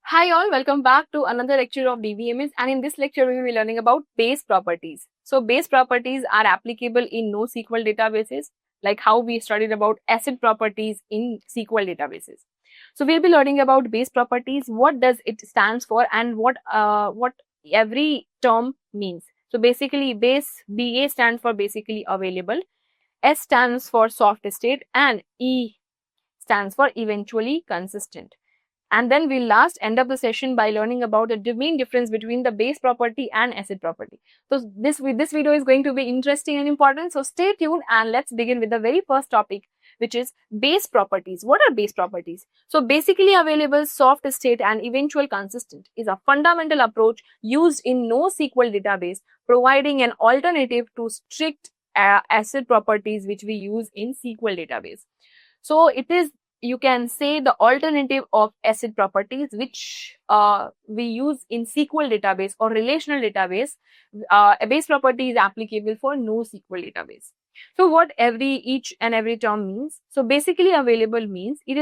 Hi all, welcome back to another lecture of DBMS, and in this lecture we will be learning about base properties. So base properties are applicable in NoSQL databases, like how we studied about ACID properties in SQL databases. So we'll be learning about base properties, what does it stands for, and what every term means. So basically base BA stands for basically available, S stands for soft state, and E stands for eventually consistent. And then we'll last end up the session by learning about the main difference between the base property and ACID property. So this video is going to be interesting and important. So stay tuned and let's begin with the very first topic, which is base properties. What are base properties? So basically available, soft state and eventual consistent is a fundamental approach used in NoSQL database, providing an alternative to strict ACID properties which we use in SQL database. So it is, you can say, the alternative of ACID properties which we use in SQL database or relational database. A base property is applicable for NoSQL database. So what each and every term means? So basically available means it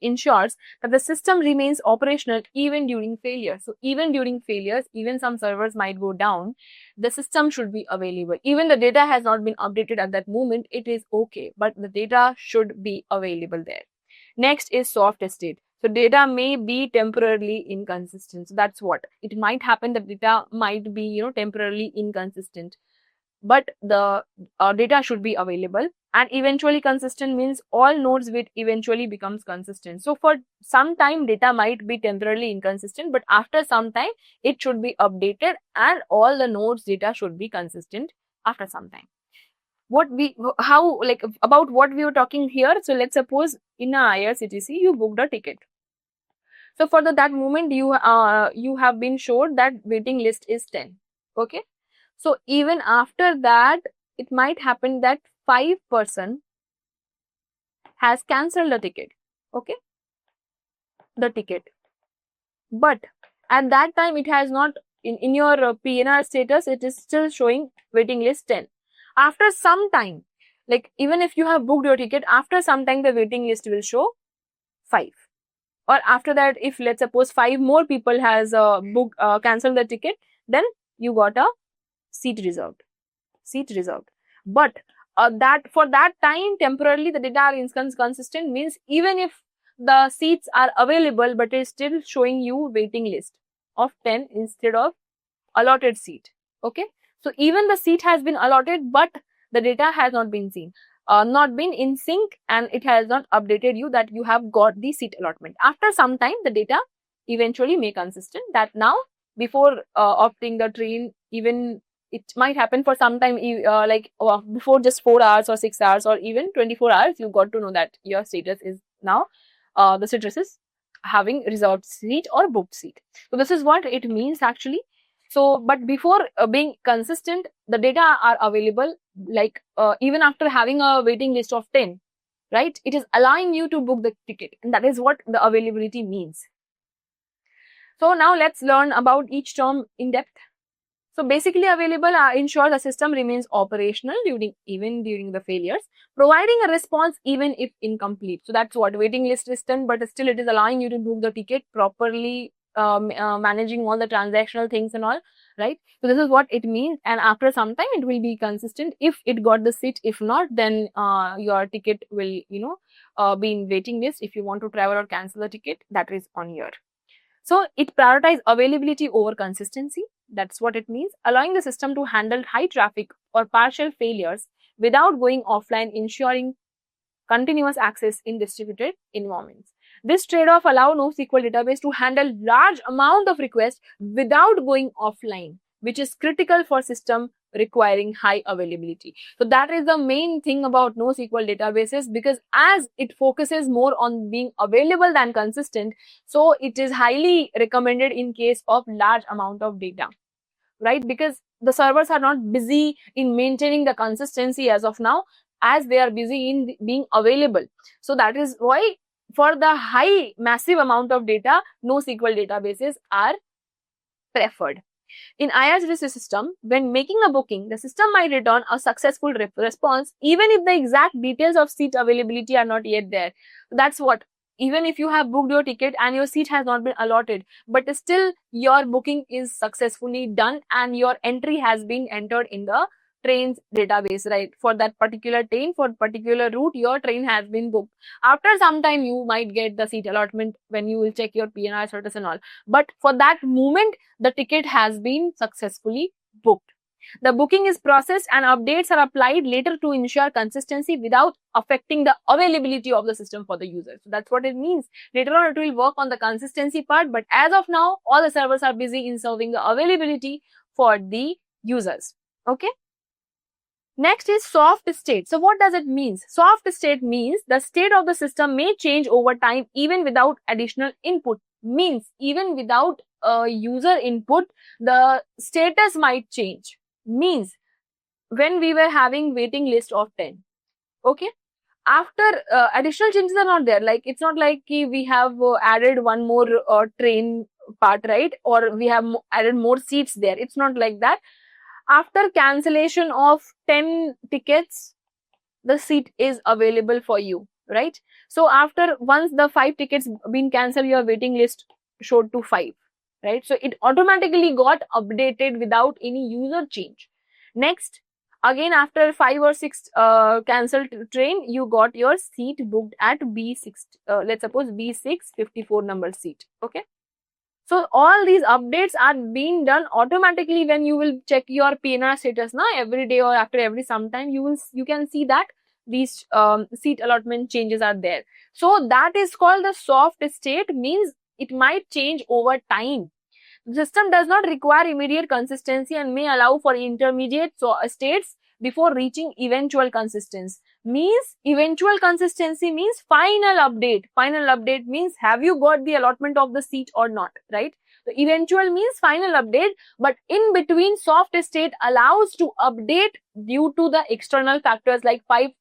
ensures that the system remains operational even during failure. So even during failures, even some servers might go down, the system should be available. Even the data has not been updated at that moment, it is okay, but the data should be available there. Next is soft state. So data may be temporarily inconsistent. So that's what it might happen. The data might be, temporarily inconsistent, but the data should be available. And eventually consistent means all nodes with eventually becomes consistent. So for some time data might be temporarily inconsistent, but after some time it should be updated and all the nodes data should be consistent after some time. About what we were talking here. So let's suppose in a IRCTC you booked a ticket. So for that moment you have been showed that waiting list is 10. Okay. So even after that, it might happen that 5% has cancelled the ticket. Okay. The ticket. But at that time it has not, in your PNR status, it is still showing waiting list 10. After some time, like even if you have booked your ticket, after some time the waiting list will show 5. Or after that, if let's suppose 5 more people has cancelled the ticket, then you got a seat reserved. But that for that time temporarily the data are inconsistent means even if the seats are available, but it is still showing you waiting list of 10 instead of allotted seat. Okay. So even the seat has been allotted, but the data has not been seen, not been in sync, and it has not updated you that you have got the seat allotment. After some time, the data eventually may consistent that now before opting the train, even it might happen for some time, before just 4 hours or 6 hours or even 24 hours, you got to know that your status is now, the status is having reserved seat or booked seat. So this is what it means actually. So, but before being consistent, the data are available, like even after having a waiting list of 10, right? It is allowing you to book the ticket, and that is what the availability means. So now let's learn about each term in depth. So basically available ensures the system remains operational even during the failures, providing a response even if incomplete. So that's what waiting list is 10, but still it is allowing you to book the ticket properly, managing all the transactional things and all, right? So this is what it means, and after some time it will be consistent if it got the seat. If not, then your ticket will be in waiting list. If you want to travel or cancel the ticket, that is on your. So it prioritizes availability over consistency. That's what it means, allowing the system to handle high traffic or partial failures without going offline, ensuring continuous access in distributed environments. This trade-off allows NoSQL database to handle large amount of requests without going offline, which is critical for system requiring high availability. So that is the main thing about NoSQL databases, because as it focuses more on being available than consistent, so it is highly recommended in case of large amount of data, right? Because the servers are not busy in maintaining the consistency as of now, as they are busy in being available. So that is why for the high massive amount of data, NoSQL databases are preferred. In IRCTC system, when making a booking, the system might return a successful response even if the exact details of seat availability are not yet there. That's what even if you have booked your ticket and your seat has not been allotted, but still your booking is successfully done and your entry has been entered in the train's database, right? For that particular train, for particular route, your train has been booked. After some time, you might get the seat allotment when you will check your PNR status and all. But for that moment, the ticket has been successfully booked. The booking is processed and updates are applied later to ensure consistency without affecting the availability of the system for the user. So that's what it means. Later on, it will work on the consistency part, but as of now, all the servers are busy in serving the availability for the users. Okay. Next is soft state. So what does it mean? Soft state means the state of the system may change over time even without additional input. Means even without user input, the status might change. Means when we were having waiting list of 10, okay, after additional changes are not there, like it's not like we have added one more train part, right, or we have added more seats there. It's not like that. After cancellation of 10 tickets, the seat is available for you, right? So after once the 5 tickets been cancelled, your waiting list showed to 5, right? So it automatically got updated without any user change. Next, again after 5 or 6 cancelled train, you got your seat booked at B6, let's suppose B6 54 number seat, okay? So all these updates are being done automatically when you will check your PNR status now every day or after every sometime you can see that these seat allotment changes are there. So that is called the soft state, means it might change over time. The system does not require immediate consistency and may allow for intermediate states before reaching eventual consistency. Means eventual consistency means final update. Final update means have you got the allotment of the seat or not, right? So eventual means final update, but in between soft state allows to update due to the external factors, like 5%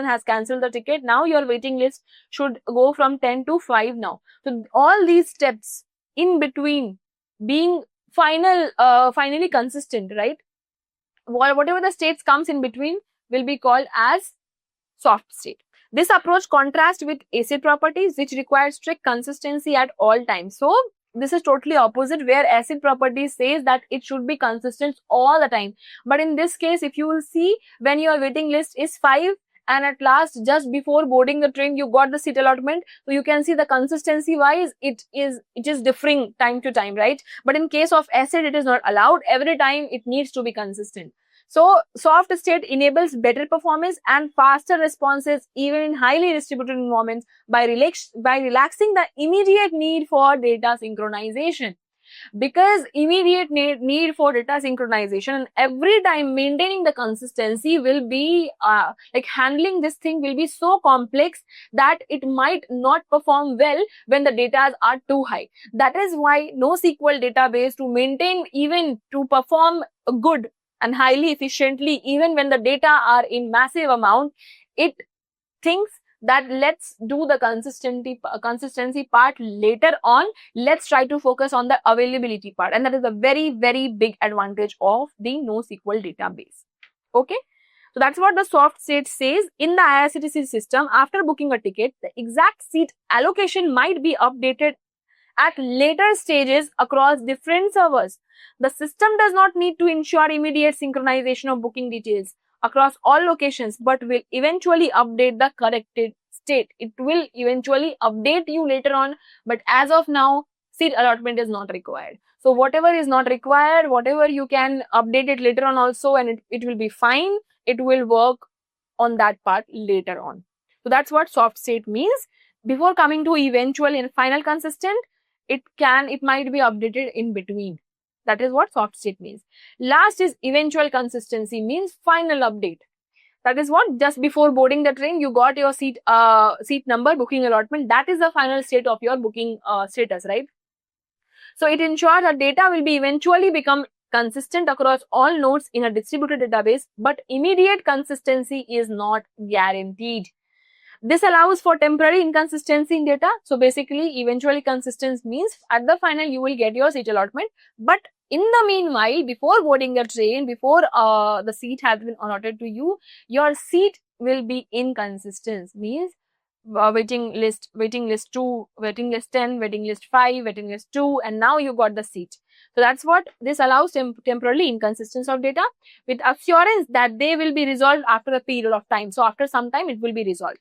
has cancelled the ticket. Now your waiting list should go from 10 to 5 now. So all these steps in between being finally consistent, right? Whatever the states comes in between will be called as soft state. This approach contrasts with acid properties, which require strict consistency at all times. So this is totally opposite, where acid properties says that it should be consistent all the time. But in this case, if you will see, when your waiting list is 5 and at last just before boarding the train you got the seat allotment, so you can see the consistency wise it is differing time to time, right? But in case of acid, it is not allowed. Every time it needs to be consistent. So soft state enables better performance and faster responses even in highly distributed environments by relaxing the immediate need for data synchronization. Because immediate need for data synchronization, and every time maintaining the consistency will be like handling this thing will be so complex that it might not perform well when the data are too high. That is why NoSQL database, to maintain, even to perform good and highly efficiently even when the data are in massive amount, it thinks that let's do the consistency part later on. Let's try to focus on the availability part, and that is a very, very big advantage of the NoSQL database. Okay, so that's what the soft state says. In the IRCTC system, after booking a ticket, the exact seat allocation might be updated at later stages across different servers. The system does not need to ensure immediate synchronization of booking details across all locations, but will eventually update the corrected state. It will eventually update you later on, but as of now, seat allotment is not required. So whatever is not required, whatever you can update it later on also, and it will be fine. It will work on that part later on. So that's what soft state means. Before coming to eventual and final consistent, it might be updated in between. That is what soft state means. Last is eventual consistency, means final update. That is what just before boarding the train you got your seat number, booking allotment. That is the final state of your booking status, right? So it ensures that data will be eventually become consistent across all nodes in a distributed database, but immediate consistency is not guaranteed. This allows for temporary inconsistency in data. So basically, eventually consistent means at the final you will get your seat allotment. But in the meanwhile, before boarding the train, before the seat has been allotted to you, your seat will be inconsistent. Means waiting list 2, waiting list 10, waiting list 5, waiting list 2, and now you got the seat. So that's what this allows temporarily inconsistency of data with assurance that they will be resolved after a period of time. So after some time it will be resolved.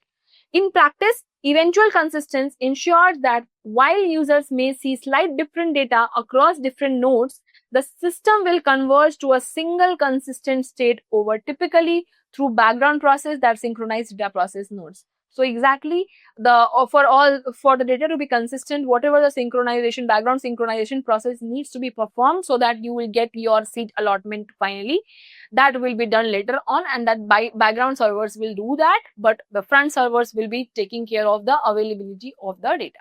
In practice, eventual consistency ensures that while users may see slight different data across different nodes, the system will converge to a single consistent state over typically through background process that synchronize data process nodes. So exactly for the data to be consistent, whatever the synchronization, background synchronization process needs to be performed so that you will get your seat allotment finally. That will be done later on, and that background servers will do that, but the front servers will be taking care of the availability of the data.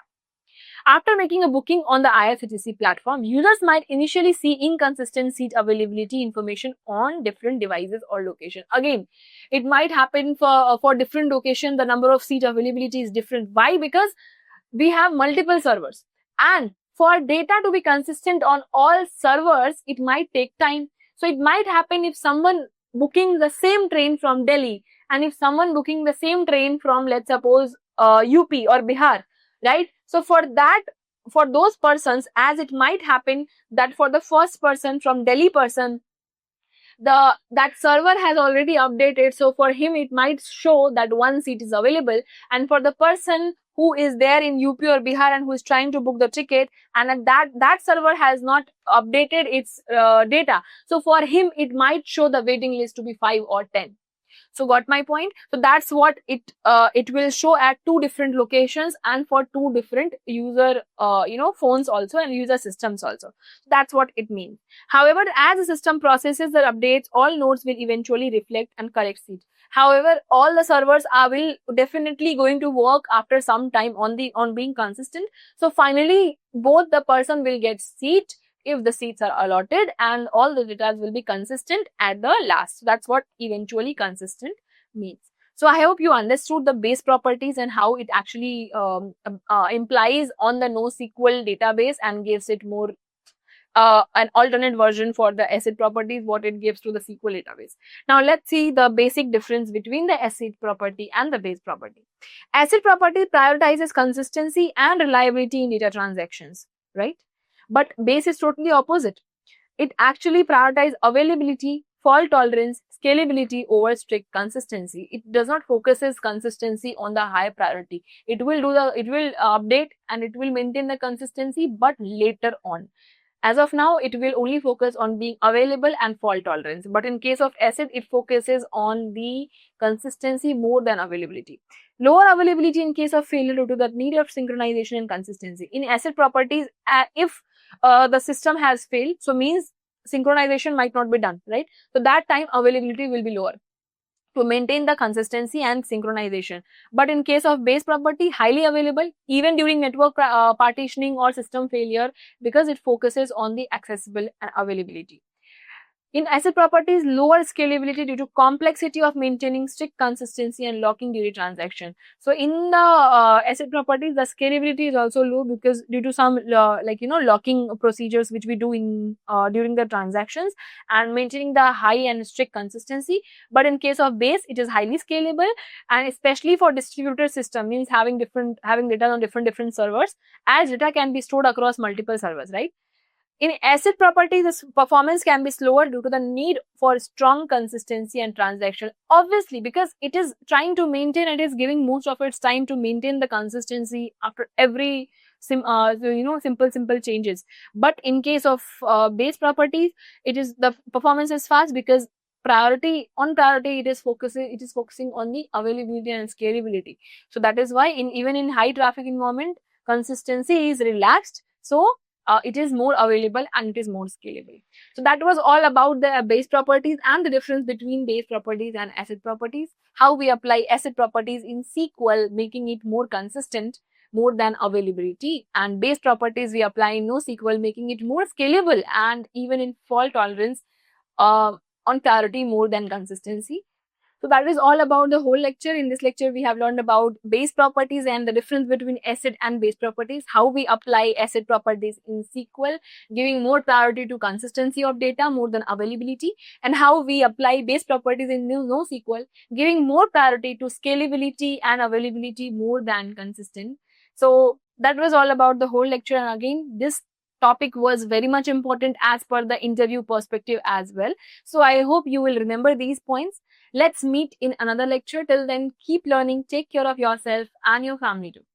After making a booking on the IRCTC platform, users might initially see inconsistent seat availability information on different devices or location. Again, it might happen for different location, the number of seat availability is different. Why? Because we have multiple servers, and for data to be consistent on all servers, it might take time. So it might happen if someone booking the same train from Delhi and if someone booking the same train from, let's suppose, UP or Bihar, right? So for those persons, as it might happen that for the first person from Delhi person, that server has already updated, so for him it might show that one seat is available, and for the person who is there in UP or Bihar and who is trying to book the ticket, and that server has not updated its data, so for him it might show the waiting list to be 5 or 10. So got my point? So that's what it will show at two different locations and for two different user phones also and user systems also. That's what it means. However, as the system processes the updates, all nodes will eventually reflect and correct seat. However, all the servers will definitely going to work after some time on being consistent. So finally, both the person will get seat if the seats are allotted, and all the data will be consistent at the last. So that's what eventually consistent means. So I hope you understood the base properties and how it actually implies on the NoSQL database and gives it more an alternate version for the ACID properties, what it gives to the SQL database. Now let's see the basic difference between the ACID property and the base property. ACID property prioritizes consistency and reliability in data transactions, right? But base is totally opposite. It actually prioritizes availability, fault tolerance, scalability over strict consistency. It does not focuses consistency on the high priority. It will update and it will maintain the consistency, but later on. As of now, it will only focus on being available and fault tolerance. But in case of ACID, it focuses on the consistency more than availability. Lower availability in case of failure due to the need of synchronization and consistency. In ACID properties, if the system has failed, so means synchronization might not be done, right? So that time availability will be lower to maintain the consistency and synchronization. But in case of base property, highly available even during network partitioning or system failure, because it focuses on the accessible and availability. In ACID properties, lower scalability due to complexity of maintaining strict consistency and locking during transaction. So in the ACID properties, the scalability is also low because due to some locking procedures which we do in during the transactions and maintaining the high and strict consistency. But in case of base, it is highly scalable, and especially for distributed system, means having data on different servers, as data can be stored across multiple servers, right? In ACID properties, the performance can be slower due to the need for strong consistency and transaction. Obviously, because it is trying to maintain, it is giving most of its time to maintain the consistency after every simple changes. But in case of base properties, the performance is fast because priority it is focusing on the availability and scalability. So that is why even in high traffic environment, consistency is relaxed. So it is more available and it is more scalable. So that was all about the base properties and the difference between base properties and ACID properties. How we apply ACID properties in SQL, making it more consistent more than availability, and base properties we apply in NoSQL, making it more scalable and even in fault tolerance on priority more than consistency. So that is all about the whole lecture. In this lecture, we have learned about base properties and the difference between acid and base properties, how we apply acid properties in SQL, giving more priority to consistency of data more than availability, and how we apply base properties in NoSQL, giving more priority to scalability and availability more than consistent. So that was all about the whole lecture. And again, this topic was very much important as per the interview perspective as well. So I hope you will remember these points. Let's meet in another lecture. Till then, keep learning, take care of yourself and your family too.